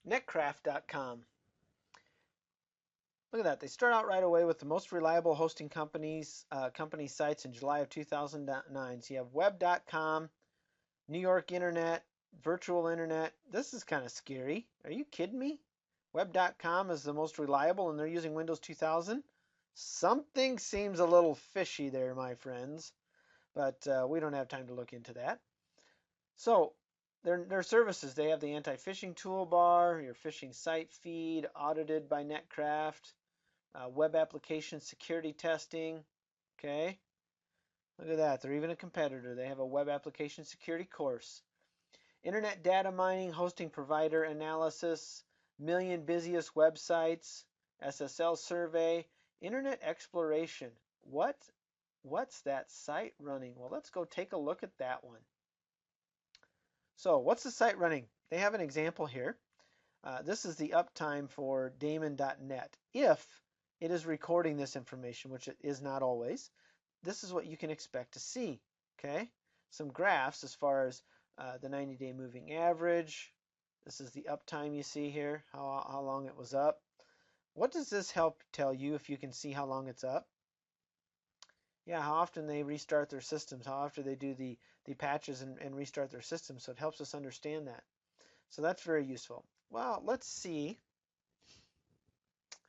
Netcraft.com. Look at that. They start out right away with the most reliable hosting company sites in July of 2009. So you have web.com, New York Internet, virtual internet. This is kind of scary. Are you kidding me? Web.com is the most reliable and they're using Windows 2000. Something seems a little fishy there, my friends, but we don't have time to look into that. So their services, they have the anti-phishing toolbar, your phishing site feed, audited by Netcraft, web application security testing. Okay, look at that. They're even a competitor. They have a web application security course. Internet data mining, hosting provider analysis, million busiest websites, SSL survey, internet exploration. What's that site running? Well, let's go take a look at that one. So what's the site running? They have an example here. This is the uptime for daemon.net. If it is recording this information, which it is not always, this is what you can expect to see. Okay, some graphs as far as the 90-day moving average. This is the uptime you see here, how long it was up. What does this help tell you if you can see how long it's up? Yeah, how often they restart their systems, how often they do the patches and restart their systems. So it helps us understand that. So that's very useful. Well, let's see.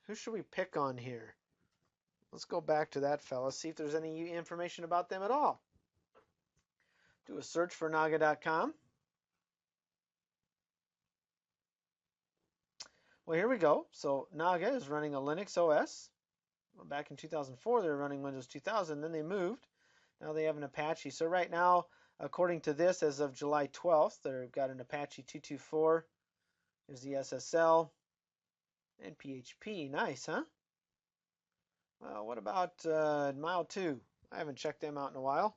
Who should we pick on here? Let's go back to that fella, see if there's any information about them at all. Do a search for naga.com. Well, here we go. So Naga is running a Linux OS. Well, back in 2004, they were running Windows 2000. Then they moved. Now they have an Apache. So right now, according to this, as of July 12th, they've got an Apache 224. Here's the SSL and PHP. Nice, huh? Well, what about mile2? I haven't checked them out in a while.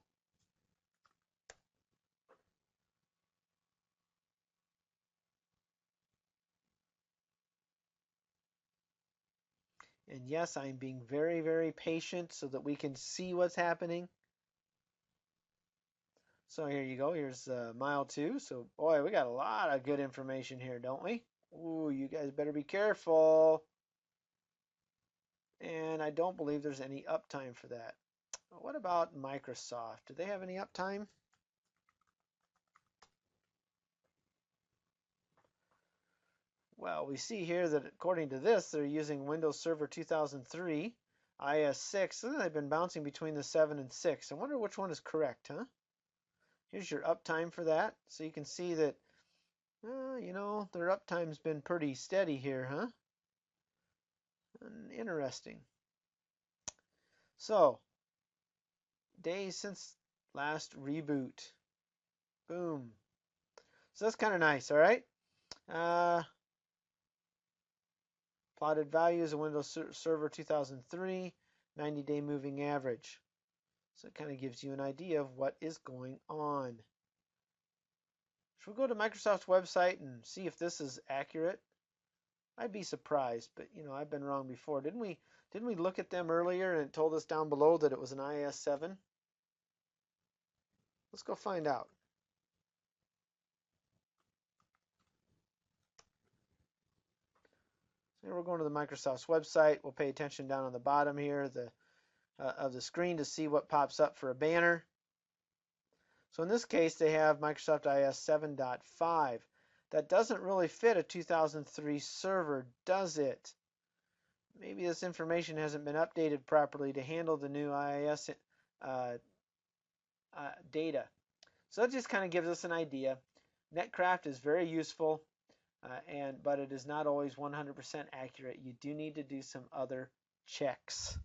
And yes, I'm being very, very patient so that we can see what's happening. So here you go. Here's mile2. So boy, we got a lot of good information here, don't we? Ooh, you guys better be careful. And I don't believe there's any uptime for that. What about Microsoft? Do they have any uptime? Well, we see here that according to this, they're using Windows Server 2003, IS6. So they've been bouncing between the 7 and 6. I wonder which one is correct, huh? Here's your uptime for that. So you can see that, you know, their uptime's been pretty steady here, huh? Interesting. So, days since last reboot. Boom. So that's kind of nice, all right? Plotted values of Windows Server 2003, 90-day moving average. So it kind of gives you an idea of what is going on. Should we go to Microsoft's website and see if this is accurate? I'd be surprised, but you know, I've been wrong before. Didn't we look at them earlier and it told us down below that it was an IS7? Let's go find out. So here we're going to the Microsoft's website. We'll pay attention down on the bottom here of the screen to see what pops up for a banner. So in this case, they have Microsoft IS 7.5. That doesn't really fit a 2003 server, does it? Maybe this information hasn't been updated properly to handle the new IIS data. So that just kind of gives us an idea. Netcraft is very useful, but it is not always 100% accurate. You do need to do some other checks.